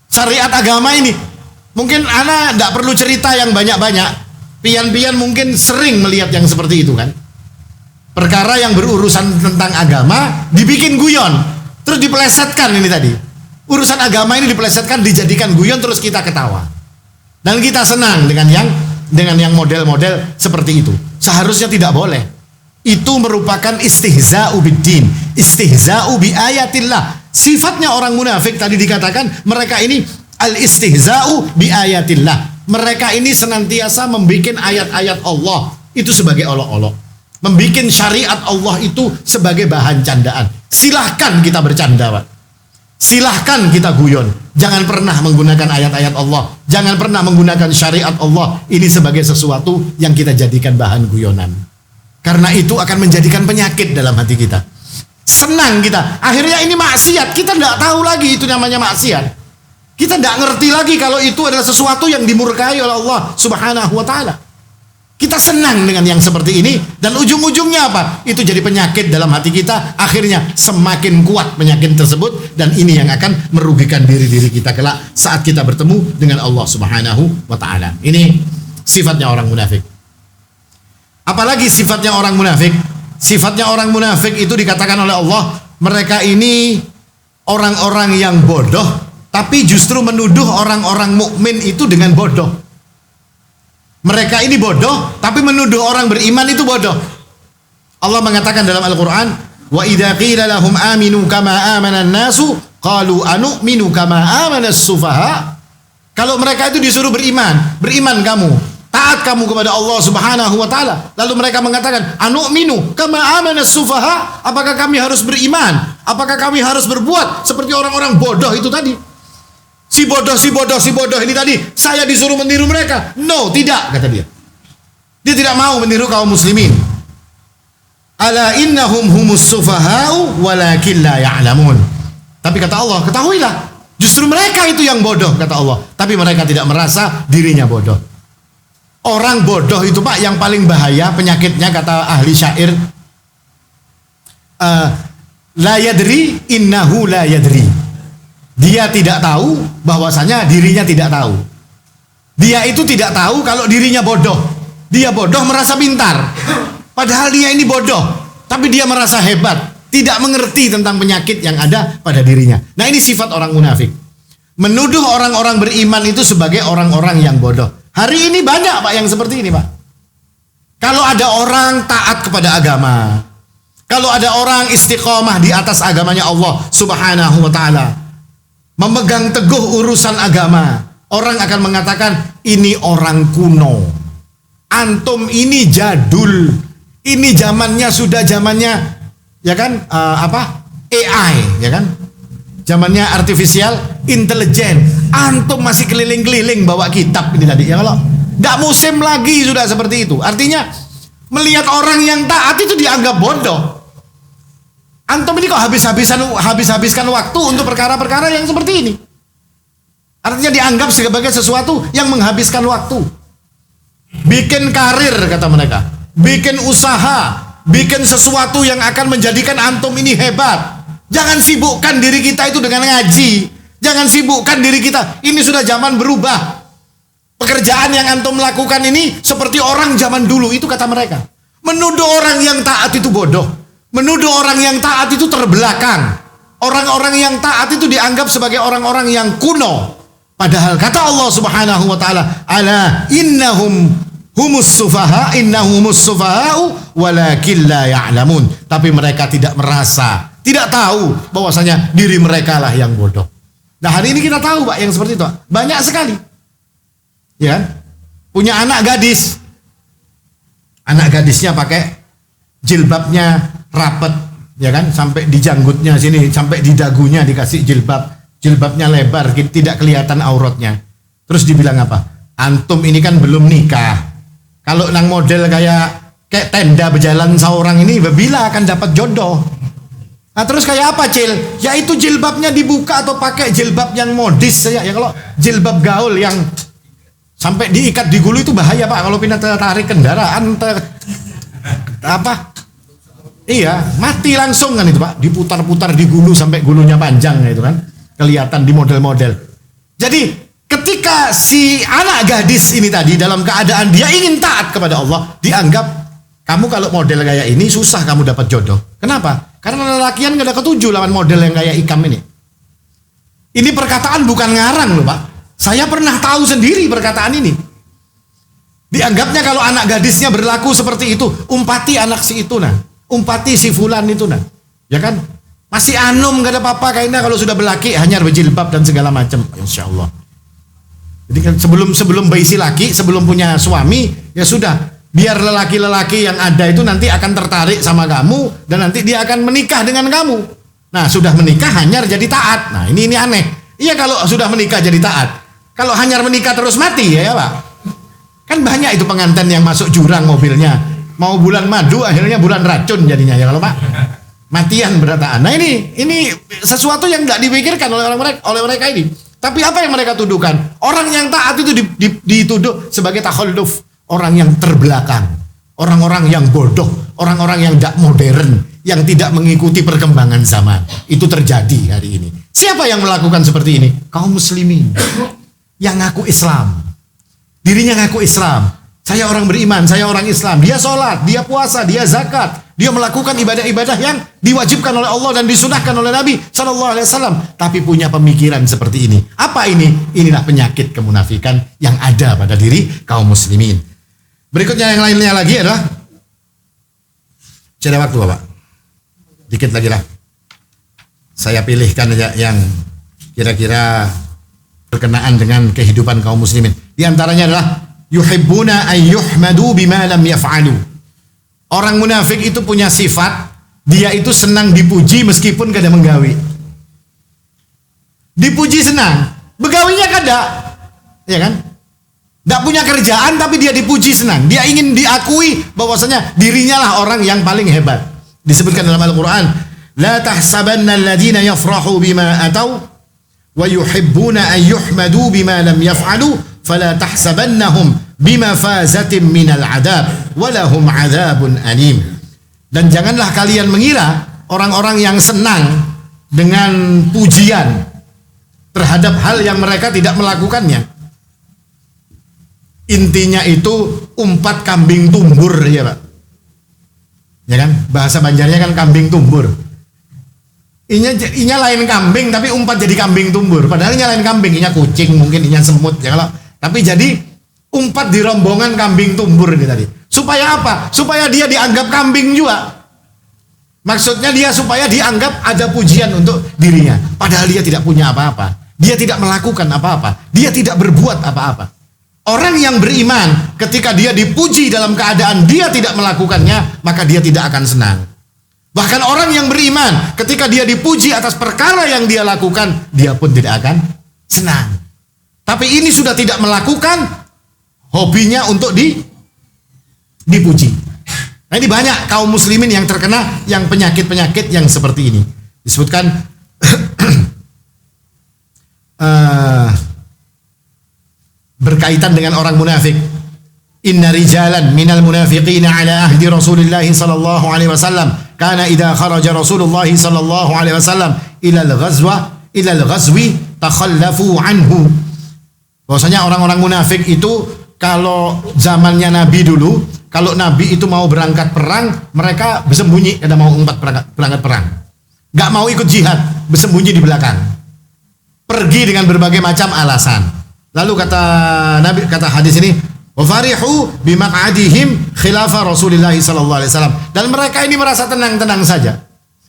Syariat agama ini. Mungkin ana tidak perlu cerita yang banyak-banyak. Pian-pian mungkin sering melihat yang seperti itu kan. Perkara yang berurusan tentang agama dibikin guyon. Terus dipelesetkan ini tadi. Urusan agama ini dipelesetkan, dijadikan guyon, terus kita ketawa. Dan kita senang dengan yang model-model seperti itu. Seharusnya tidak boleh. Itu merupakan istihza'u biddin, istihza'u bi ayatillah. Sifatnya orang munafik tadi dikatakan mereka ini al-istihza'u bi ayatillah. Mereka ini senantiasa membikin ayat-ayat Allah itu sebagai olok-olok. Membikin syariat Allah itu sebagai bahan candaan. Silahkan kita bercanda, Pak. Silahkan kita guyon. Jangan pernah menggunakan ayat-ayat Allah. Jangan pernah menggunakan syariat Allah ini sebagai sesuatu yang kita jadikan bahan guyonan. Karena itu akan menjadikan penyakit dalam hati kita. Senang kita. Akhirnya ini maksiat. Kita tidak tahu lagi itu namanya maksiat. Kita tidak ngerti lagi kalau itu adalah sesuatu yang dimurkai oleh Allah Subhanahu wa taala. Kita senang dengan yang seperti ini, dan ujung-ujungnya apa? Itu jadi penyakit dalam hati kita. Akhirnya semakin kuat penyakit tersebut, dan ini yang akan merugikan diri-diri kita kelak saat kita bertemu dengan Allah Subhanahu wa taala. Ini sifatnya orang munafik. Apalagi sifatnya orang munafik? Sifatnya orang munafik itu dikatakan oleh Allah, mereka ini orang-orang yang bodoh, tapi justru menuduh orang-orang mukmin itu dengan bodoh. Mereka ini bodoh, tapi menuduh orang beriman itu bodoh. Allah mengatakan dalam Al-Quran, wa idza qila lahum aminu kama amana an-nasu qalu anu'minu kama amana as-sufaha. Kalau mereka itu disuruh beriman kamu, taat kamu kepada Allah Subhanahu wa taala. Lalu mereka mengatakan, anu'minu kama amana as-sufaha. Apakah kami harus beriman? Apakah kami harus berbuat seperti orang-orang bodoh itu tadi? Si bodoh ini tadi, saya disuruh meniru mereka. No, tidak, kata dia. Dia tidak mau meniru kaum muslimin. Ala innahum humus sufaha'u walakin la ya'lamun. Tapi kata Allah, ketahuilah, justru mereka itu yang bodoh, kata Allah. Tapi mereka tidak merasa dirinya bodoh. Orang bodoh itu, Pak, yang paling bahaya penyakitnya, kata ahli syair, la yadri innahu la yadri. Dia tidak tahu bahwasanya dirinya tidak tahu. Dia itu tidak tahu kalau dirinya bodoh. Dia bodoh merasa pintar. Padahal dia ini bodoh, tapi dia merasa hebat, tidak mengerti tentang penyakit yang ada pada dirinya. Nah, ini sifat orang munafik. Menuduh orang-orang beriman itu sebagai orang-orang yang bodoh. Hari ini banyak, Pak, yang seperti ini, Pak. Kalau ada orang taat kepada agama, kalau ada orang istiqomah di atas agamanya Allah Subhanahu wa taala, memegang teguh urusan agama, orang akan mengatakan ini orang kuno. Antum ini jadul. Ini zamannya sudah zamannya ya kan AI, ya kan? Zamannya artificial intelligence. Antum masih keliling-keliling bawa kitab ini tadi. Ya kalau enggak musim lagi sudah seperti itu. Artinya melihat orang yang taat itu dianggap bodoh. Antum ini kok habiskan waktu untuk perkara-perkara yang seperti ini. Artinya dianggap sebagai sesuatu yang menghabiskan waktu. Bikin karir, kata mereka. Bikin usaha, bikin sesuatu yang akan menjadikan antum ini hebat. Jangan sibukkan diri kita itu dengan ngaji. Jangan sibukkan diri kita. Ini sudah zaman berubah. Pekerjaan yang antum lakukan ini seperti orang zaman dulu, itu kata mereka. Menuduh orang yang taat itu bodoh. Menuduh orang yang taat itu terbelakang. Orang-orang yang taat itu dianggap sebagai orang-orang yang kuno. Padahal kata Allah Subhanahu wa taala, ala innahum humus sufaha'u walakin la ya'lamun. Tapi mereka tidak merasa Tidak tahu bahwasanya diri mereka lah yang bodoh. Nah hari ini kita tahu Pak yang seperti itu. Banyak sekali. Ya kan? Punya anak gadis. Anak gadisnya pakai jilbabnya rapet. Ya kan? Sampai di janggutnya sini. Sampai di dagunya dikasih jilbab. Jilbabnya lebar. Tidak kelihatan auratnya. Terus dibilang apa? Antum ini kan belum nikah. Kalau nang model kayak tenda berjalan seorang ini, bila akan dapat jodoh. Nah terus kayak apa Cil? Ya itu jilbabnya dibuka atau pakai jilbab yang modis ya. Ya kalau jilbab gaul yang sampai diikat di gulu itu bahaya Pak. Kalau pindah tarik kendaraan iya mati langsung kan itu Pak. Diputar-putar di gulu sampai gulunya panjang gitu kan. Kelihatan di model-model. Jadi ketika si anak gadis ini tadi dalam keadaan dia ingin taat kepada Allah, dianggap kamu kalau model kayak ini susah kamu dapat jodoh. Kenapa? Karena lelakian gak ada ketujuh lawan model yang kayak Ikam ini. Ini perkataan bukan ngarang loh Pak. Saya pernah tahu sendiri perkataan ini. Dianggapnya kalau anak gadisnya berlaku seperti itu, umpati anak si itu nah, umpati si fulan itu nah, ya kan? Masih anum gak ada apa-apa kayaknya kalau sudah berlaki hanya berjilbab dan segala macam. Insya Allah. Jadi kan sebelum bayi laki, sebelum punya suami, ya sudah, biar lelaki-lelaki yang ada itu nanti akan tertarik sama kamu dan nanti dia akan menikah dengan kamu. Nah, sudah menikah hanyar jadi taat. Nah, ini aneh. Iya kalau sudah menikah jadi taat. Kalau hanyar menikah terus mati ya, Pak. Kan banyak itu pengantin yang masuk jurang mobilnya. Mau bulan madu akhirnya bulan racun jadinya ya kalau Pak. Matian berataan. Nah, ini sesuatu yang enggak dipikirkan oleh mereka ini. Tapi apa yang mereka tuduhkan? Orang yang taat itu dituduh sebagai takhalluf, orang yang terbelakang, orang-orang yang bodoh, orang-orang yang tidak modern, yang tidak mengikuti perkembangan zaman. Itu terjadi hari ini. Siapa yang melakukan seperti ini? Kaum muslimin yang ngaku Islam. Dirinya ngaku Islam. Saya orang beriman, saya orang Islam. Dia sholat, dia puasa, dia zakat. Dia melakukan ibadah-ibadah yang diwajibkan oleh Allah dan disunahkan oleh Nabi SAW. Tapi punya pemikiran seperti ini. Apa ini? Inilah penyakit kemunafikan yang ada pada diri kaum muslimin. Berikutnya yang lainnya lagi adalah, ada waktu Bapak? Dikit lagi lah. Saya pilihkan aja yang kira-kira berkenaan dengan kehidupan kaum muslimin. Di antaranya adalah yuhibbuna an yuhmadu bima lam yaf'alu. Orang munafik itu punya sifat, dia itu senang dipuji meskipun kada menggawi. Dipuji senang, begawinya kada, ya kan? Tidak punya kerjaan tapi dia dipuji senang. Dia ingin diakui bahwasanya dirinya lah orang yang paling hebat. Disebutkan dalam Al-Quran, la tahsabanna alladhina yafrahu bima atau wa yuhibbuna an yuhmadu bima lam yaf'alu fala tahsabannahum bimafazatin minal adab walahum adzabun alim. Dan janganlah kalian mengira orang-orang yang senang dengan pujian terhadap hal yang mereka tidak melakukannya. Intinya itu umpat kambing tumbur ya Pak. Ya kan? Bahasa Banjarnya kan kambing tumbur. Inya lain kambing tapi umpat jadi kambing tumbur. Padahal inya lain kambing, inya kucing mungkin, inya semut ya kalau. Tapi jadi umpat di rombongan kambing tumbur ini tadi. Supaya apa? Supaya dia dianggap kambing juga. Maksudnya dia supaya dianggap ada pujian untuk dirinya. Padahal dia tidak punya apa-apa. Dia tidak melakukan apa-apa. Dia tidak berbuat apa-apa. Orang yang beriman ketika dia dipuji dalam keadaan dia tidak melakukannya, maka dia tidak akan senang. Bahkan orang yang beriman ketika dia dipuji atas perkara yang dia lakukan, dia pun tidak akan senang. Tapi ini sudah tidak melakukan, hobinya untuk dipuji. Nah, ini banyak kaum muslimin yang terkena yang penyakit-penyakit yang seperti ini. Disebutkan berkaitan dengan orang munafik. Inna rijalan minal munafiqina ala ahdi Rasulullah sallallahu alaihi wasallam kana idza kharaja Rasulullah sallallahu alaihi wasallam ila al-ghazwi takhallafu anhu. Bahwasanya orang-orang munafik itu kalau zamannya Nabi dulu, kalau Nabi itu mau berangkat perang, mereka bersembunyi, kada mau berangkat perang. Gak mau ikut jihad, bersembunyi di belakang. Pergi dengan berbagai macam alasan. Lalu kata Nabi, kata hadis ini, wa farihu bimaq'adihim khilafa Rasulillah sallallahu alaihi wasallam. Dan mereka ini merasa tenang-tenang saja.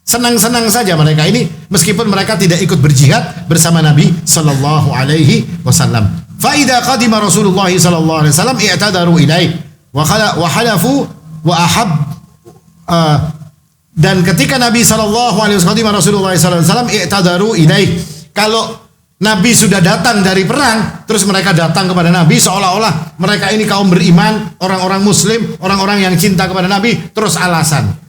Senang-senang saja mereka ini meskipun mereka tidak ikut berjihad bersama Nabi sallallahu alaihi wasallam. Fa idza qadima Rasulullah sallallahu alaihi wasallam i'tadaru ilaihi wa halafu wa ahab dan ketika Nabi sallallahu alaihi wasallam Rasulullah sallallahu alaihi wasallam i'tadaru ilaihi, kalau Nabi sudah datang dari perang, terus mereka datang kepada Nabi seolah-olah mereka ini kaum beriman, orang-orang muslim, orang-orang yang cinta kepada Nabi, terus alasan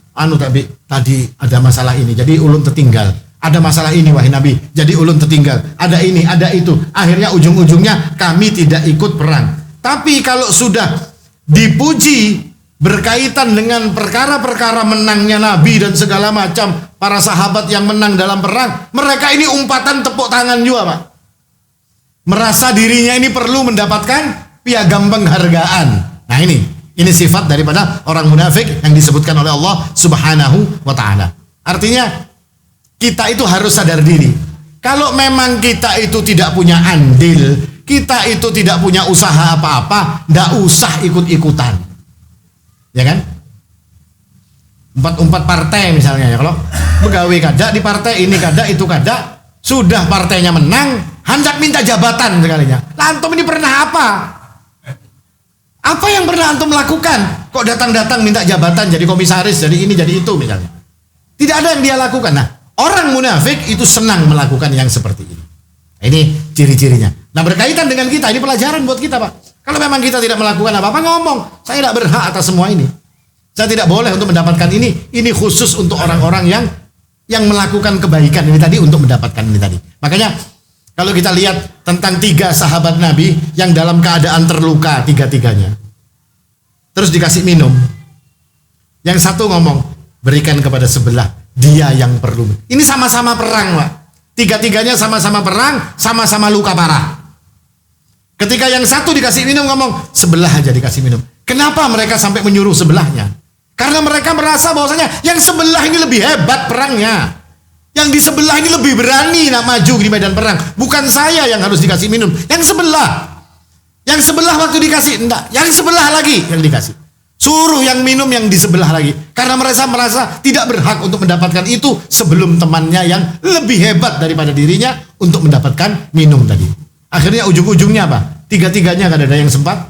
tadi ada masalah ini, jadi ulun tertinggal. Ada masalah ini wahai Nabi, jadi ulun tertinggal. Ada ini, ada itu. Akhirnya ujung-ujungnya kami tidak ikut perang. Tapi kalau sudah dipuji berkaitan dengan perkara-perkara menangnya Nabi dan segala macam para sahabat yang menang dalam perang, mereka ini umpatan tepuk tangan juga, Pak. Merasa dirinya ini perlu mendapatkan piagam penghargaan. Nah ini sifat daripada orang munafik yang disebutkan oleh Allah Subhanahu wa taala. Artinya kita itu harus sadar diri. Kalau memang kita itu tidak punya andil, kita itu tidak punya usaha apa-apa, ndak usah ikut-ikutan. Ya kan? Umpat partai misalnya ya, kalau begawe kada di partai ini kada itu kada, sudah partainya menang, hendak minta jabatan sekalinya. Lah antum ini pernah apa? Apa yang pernah antum lakukan? Kok datang-datang minta jabatan, jadi komisaris, jadi ini, jadi itu misalnya. Tidak ada yang dia lakukan. Nah, orang munafik itu senang melakukan yang seperti ini. Ini ciri-cirinya. Nah, berkaitan dengan kita, ini pelajaran buat kita, Pak. Kalau memang kita tidak melakukan apa-apa, ngomong, saya tidak berhak atas semua ini. Saya tidak boleh untuk mendapatkan ini. Ini khusus untuk orang-orang yang melakukan kebaikan ini tadi, untuk mendapatkan ini tadi. Makanya kalau kita lihat tentang 3 sahabat Nabi yang dalam keadaan terluka tiga-tiganya, terus dikasih minum, yang satu ngomong, berikan kepada sebelah, dia yang perlu. Ini sama-sama perang, Pak. Tiga-tiganya sama-sama perang, sama-sama luka parah. Ketika yang satu dikasih minum ngomong, sebelah aja dikasih minum. Kenapa mereka sampai menyuruh sebelahnya? Karena mereka merasa bahwasanya yang sebelah ini lebih hebat perangnya. Yang di sebelah ini lebih berani nak maju di medan perang. Bukan saya yang harus dikasih minum, yang sebelah. Yang sebelah waktu dikasih, enggak. Yang sebelah lagi yang dikasih. Suruh yang minum yang di sebelah lagi. Karena mereka merasa tidak berhak untuk mendapatkan itu sebelum temannya yang lebih hebat daripada dirinya untuk mendapatkan minum tadi. Akhirnya ujung-ujungnya apa? Tiga-tiganya kan ada yang sempat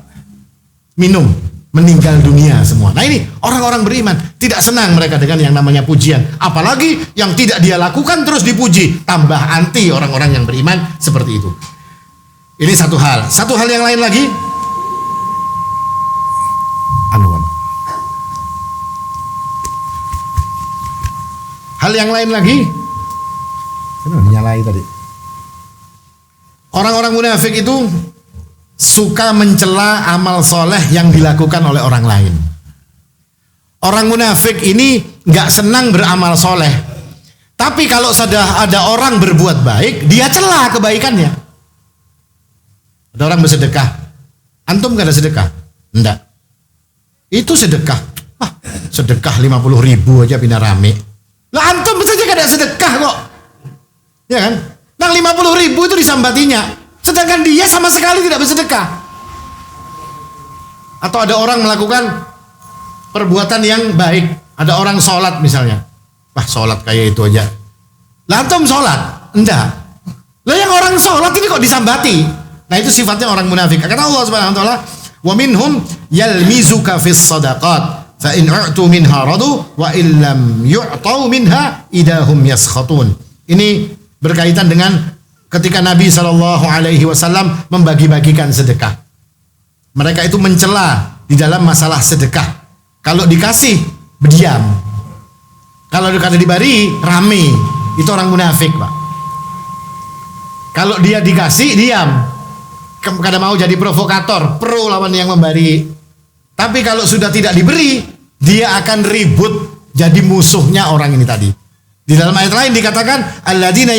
minum. Meninggal dunia semua. Nah ini orang-orang beriman, tidak senang mereka dengan yang namanya pujian. Apalagi yang tidak dia lakukan terus dipuji. Tambah anti orang-orang yang beriman seperti itu. Ini satu hal. Satu hal yang lain lagi. Hal yang lain lagi. Kenapa dinyalai tadi? Orang-orang munafik itu suka mencela amal soleh yang dilakukan oleh orang lain. Orang munafik ini nggak senang beramal soleh, tapi kalau sudah ada orang berbuat baik, dia cela kebaikannya. Ada orang bersedekah, antum gak ada sedekah? Enggak. Itu sedekah. Sedekah 50.000 aja pindah rame. Lah antum saja gak ada sedekah kok, ya kan? Nah 50.000 itu disambatinya. Sedangkan dia sama sekali tidak bersedekah. Atau ada orang melakukan perbuatan yang baik. Ada orang sholat misalnya. Sholat kayak itu aja. Lah antum sholat? Enggak. Lah yang orang sholat ini kok disambati? Nah itu sifatnya orang munafik. Kata Allah Subhanahu wa taala, "Wa minhum yalmizuka fis shadaqat, fa in u'tu minha radu wa illam yu'tau minha idahum yaskhatun." Ini berkaitan dengan ketika Nabi SAW membagi-bagikan sedekah. Mereka itu mencela di dalam masalah sedekah. Kalau dikasih, berdiam. Kalau diberi, rame. Itu orang munafik, Pak. Kalau dia dikasih, diam. Kadang mau jadi provokator, pro lawan yang memberi. Tapi kalau sudah tidak diberi, dia akan ribut jadi musuhnya orang ini tadi. Di dalam ayat lain dikatakan alladzina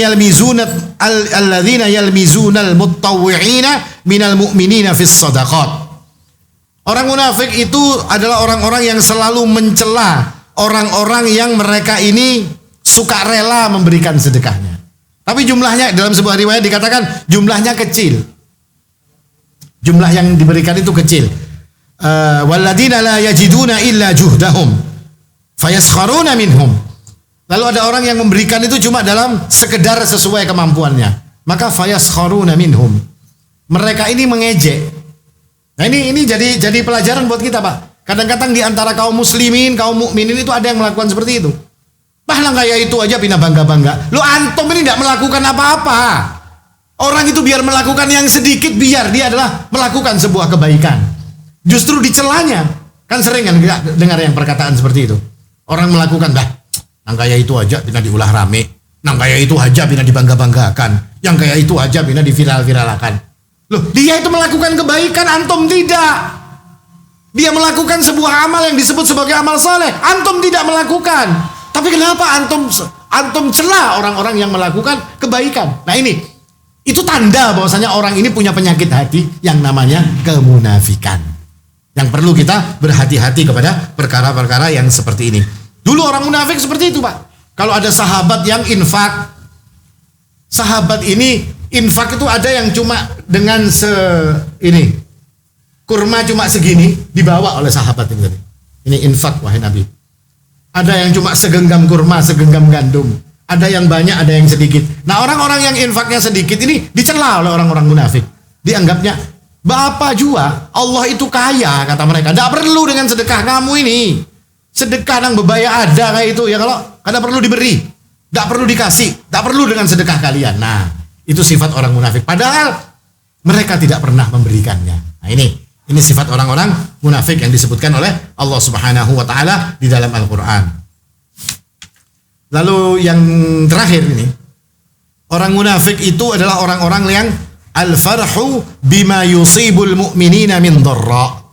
yalmizunal muttawwi'ina minal mu'minina fis shadaqat. Orang munafik itu adalah orang-orang yang selalu mencela orang-orang yang mereka ini suka rela memberikan sedekahnya. Tapi jumlahnya dalam sebuah riwayat dikatakan jumlahnya kecil. Jumlah yang diberikan itu kecil. Walladzina la yajiduna illa juhdahum fayaskharuna minhum. Lalu ada orang yang memberikan itu cuma dalam sekedar sesuai kemampuannya. Maka fayaskharuna minhum. Mereka ini mengejek. Nah ini jadi pelajaran buat kita, Pak. Kadang-kadang di antara kaum muslimin, kaum mukminin itu ada yang melakukan seperti itu. Bahkan kayak itu aja pindah bangga-bangga. Lu antum ini tidak melakukan apa-apa. Orang itu biar melakukan yang sedikit, biar dia adalah melakukan sebuah kebaikan. Justru dicelanya. Kan sering kan dengar yang perkataan seperti itu. Orang melakukan, nang kayak itu aja pindah diulah rame. Nang kayak itu aja pindah dibangga-banggakan. Yang kayak itu aja pindah diviral-viralakan. Loh, dia itu melakukan kebaikan, antum tidak. Dia melakukan sebuah amal yang disebut sebagai amal soleh, antum tidak melakukan. Tapi kenapa antum celah orang-orang yang melakukan kebaikan? Nah ini, itu tanda bahwasanya orang ini punya penyakit hati yang namanya kemunafikan. Yang perlu kita berhati-hati kepada perkara-perkara yang seperti ini. Dulu orang munafik seperti itu, Pak. Kalau ada sahabat yang infak, sahabat ini infak itu ada yang cuma dengan kurma cuma segini dibawa oleh sahabat ini. Ini infak, wahai Nabi. Ada yang cuma segenggam kurma, segenggam gandum. Ada yang banyak, ada yang sedikit. Nah, orang-orang yang infaknya sedikit ini dicela oleh orang-orang munafik. Dianggapnya, Bapak jua, Allah itu kaya, kata mereka. Tidak perlu dengan sedekah kamu ini. Sedekah yang bebaya ada kayak itu. Ya kalau kada perlu diberi, tidak perlu dikasih, tidak perlu dengan sedekah kalian. Nah, itu sifat orang munafik. Padahal mereka tidak pernah memberikannya. Nah ini sifat orang-orang munafik yang disebutkan oleh Allah Subhanahu wa taala di dalam Al-Qur'an. Lalu yang terakhir ini, orang munafik itu adalah orang-orang yang al-farhu bima yusibul mu'minina min dharra.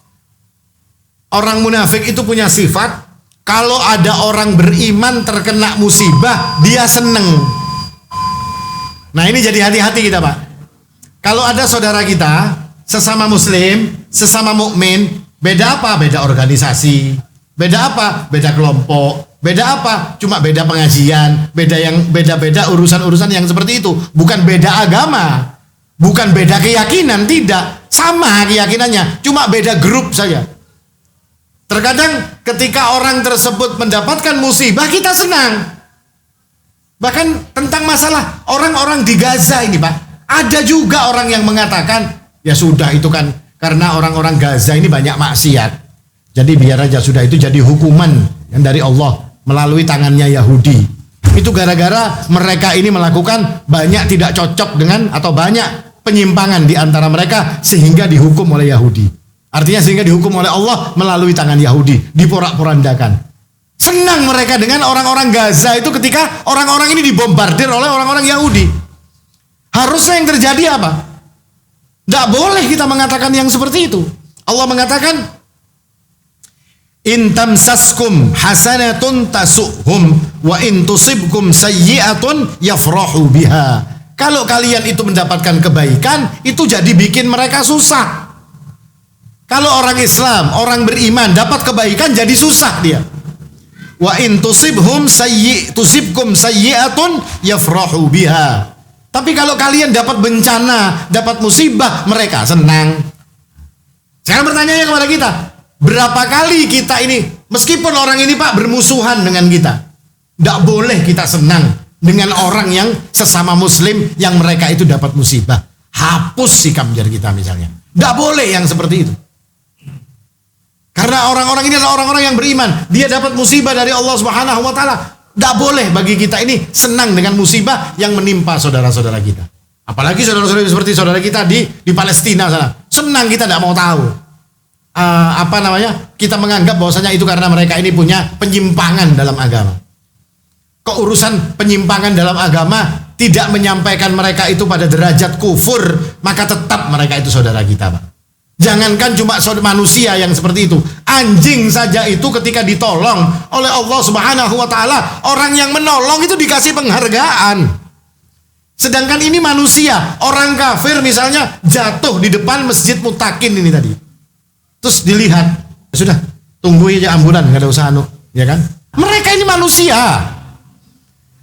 Orang munafik itu punya sifat kalau ada orang beriman terkena musibah, dia seneng. Nah ini jadi hati-hati kita, Pak. Kalau ada saudara kita, sesama muslim, sesama mukmin, beda apa? Beda organisasi. Beda apa? Beda kelompok. Beda apa? Cuma beda pengajian. Beda urusan-urusan yang seperti itu. Bukan beda agama. Bukan beda keyakinan, tidak. Sama keyakinannya, cuma beda grup saja. Terkadang ketika orang tersebut mendapatkan musibah, kita senang. Bahkan tentang masalah orang-orang di Gaza ini, Pak, ada juga orang yang mengatakan, ya sudah itu kan karena orang-orang Gaza ini banyak maksiat, jadi biar aja sudah itu jadi hukuman yang dari Allah melalui tangannya Yahudi. Itu gara-gara mereka ini melakukan banyak tidak cocok dengan atau banyak penyimpangan di antara mereka sehingga dihukum oleh Yahudi. Artinya sehingga dihukum oleh Allah melalui tangan Yahudi, diporak-porandakan. Senang mereka dengan orang-orang Gaza itu ketika orang-orang ini dibombardir oleh orang-orang Yahudi. Harusnya yang terjadi apa? Tidak boleh kita mengatakan yang seperti itu. Allah mengatakan, in tamsaskum hasanatun tasuhum wa in tusibkum sayyi'atun yafrahu biha. Kalau kalian itu mendapatkan kebaikan, itu jadi bikin mereka susah. Kalau orang Islam, orang beriman dapat kebaikan jadi susah dia. Wa in tusibkum sayyi'atun yafrahu biha. Tapi kalau kalian dapat bencana, dapat musibah, mereka senang. Sekarang pertanyaannya kepada kita, berapa kali kita ini, meskipun orang ini Pak bermusuhan dengan kita, tidak boleh kita senang dengan orang yang sesama muslim yang mereka itu dapat musibah. Hapus sikap jari kita misalnya. Tidak boleh yang seperti itu. Karena orang-orang ini adalah orang-orang yang beriman. Dia dapat musibah dari Allah Subhanahu wa taala. Tidak boleh bagi kita ini senang dengan musibah yang menimpa saudara-saudara kita. Apalagi saudara-saudara seperti saudara kita di Palestina sana. Senang, kita tidak mau tahu. Kita menganggap bahwasanya itu karena mereka ini punya penyimpangan dalam agama. Kok urusan penyimpangan dalam agama tidak menyampaikan mereka itu pada derajat kufur, maka tetap mereka itu saudara kita, Pak. Jangankan cuma manusia yang seperti itu, anjing saja itu ketika ditolong oleh Allah Subhanahu wa taala, orang yang menolong itu dikasih penghargaan. Sedangkan ini manusia, orang kafir misalnya jatuh di depan Masjid Mutakin ini tadi. Terus dilihat, sudah tunggu aja ambulan, nggak ada usaha ya kan? Mereka ini manusia.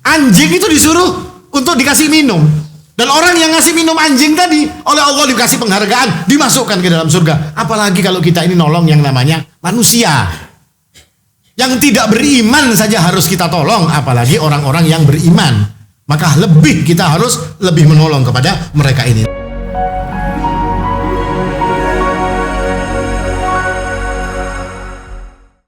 Anjing itu disuruh untuk dikasih minum. Dan orang yang ngasih minum anjing tadi oleh Allah dikasih penghargaan, dimasukkan ke dalam surga. Apalagi kalau kita ini nolong yang namanya manusia. Yang tidak beriman saja harus kita tolong, apalagi orang-orang yang beriman. Maka kita harus lebih menolong kepada mereka ini.